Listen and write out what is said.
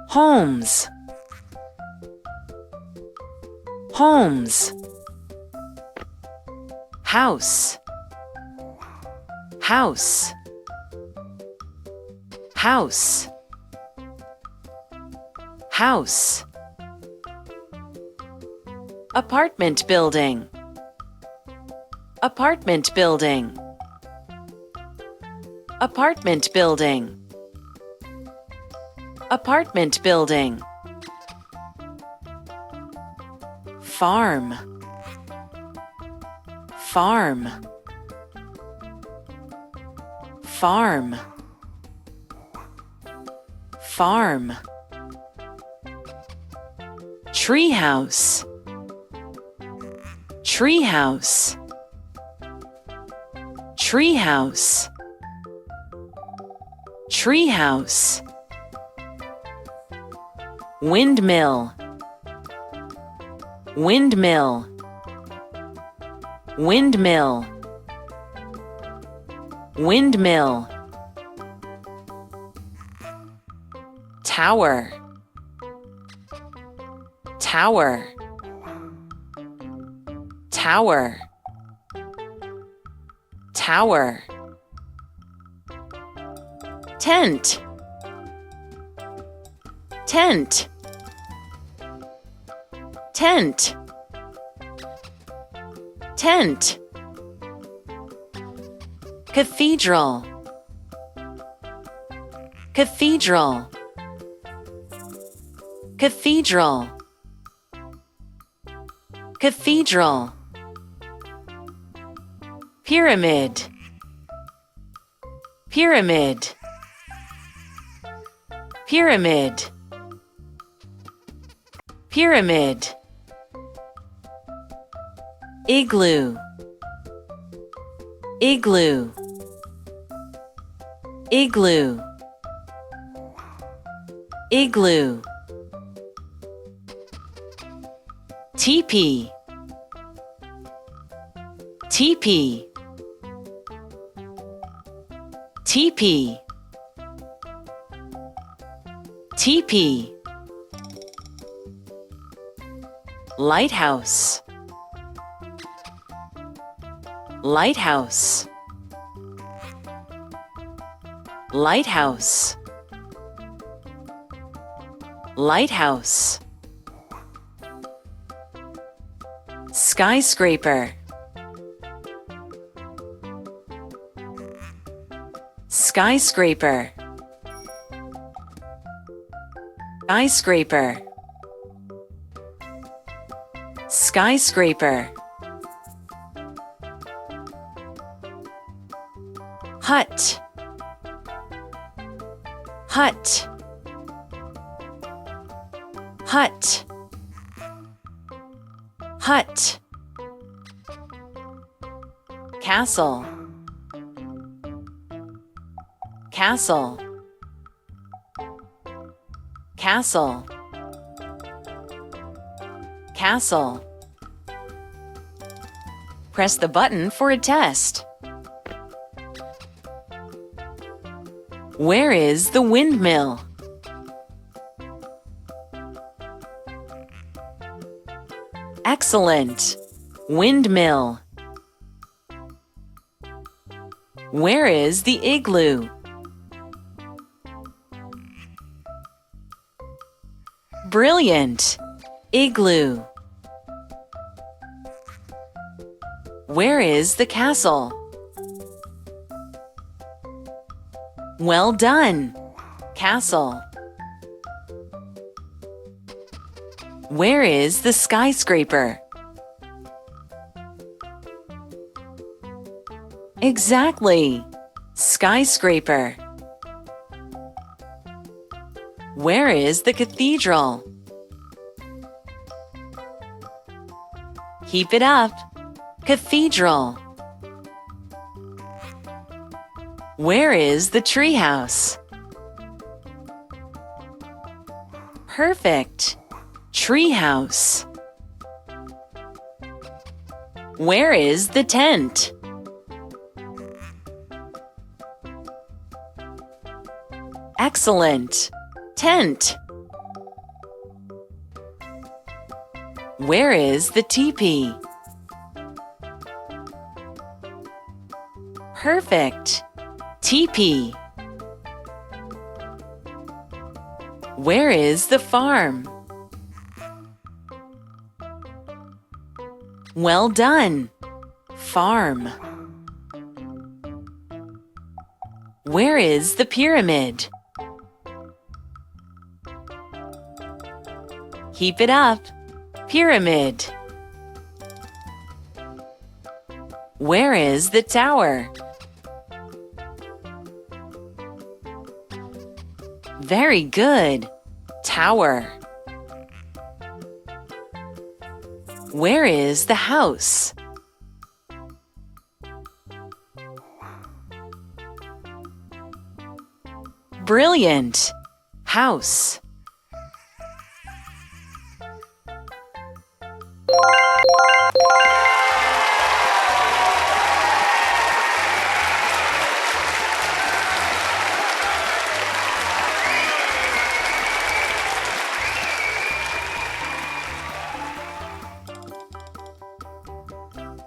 Homes. Homes. House. House. House. House. Apartment building. Apartment building. Apartment building. Apartment building. Farm. Farm. Farm. Farm. Treehouse. Treehouse. Treehouse. Treehouse. Windmill. Windmill. Windmill. Windmill. Tower. Tower. Tower. Tower. Tent. Tent. Tent. Tent. Cathedral. Cathedral. Cathedral. Cathedral. Pyramid. Pyramid. Pyramid. Pyramid. Igloo. Igloo. Igloo. Igloo. Teepee. Teepee. Teepee. Teepee. Lighthouse. Lighthouse. Lighthouse. Lighthouse. Skyscraper. Skyscraper. Skyscraper. Skyscraper. Hut. Hut. Hut. Hut. Castle. Castle. Castle. Castle. Press the button for a test. Where is the windmill? Excellent. Windmill. Where is the igloo? Brilliant. Igloo. Where is the castle? Well done. Castle. Where is the skyscraper? Exactly. Skyscraper. Where is the cathedral? Keep it up. Cathedral. Where is the treehouse? Perfect. Treehouse. Where is the tent? Excellent. Tent. Where is the teepee? Perfect. Teepee. Where is the farm? Well done. Farm. Where is the pyramid? Keep it up. Pyramid. Where is the tower? Very good. Tower. Where is the house? Brilliant. House.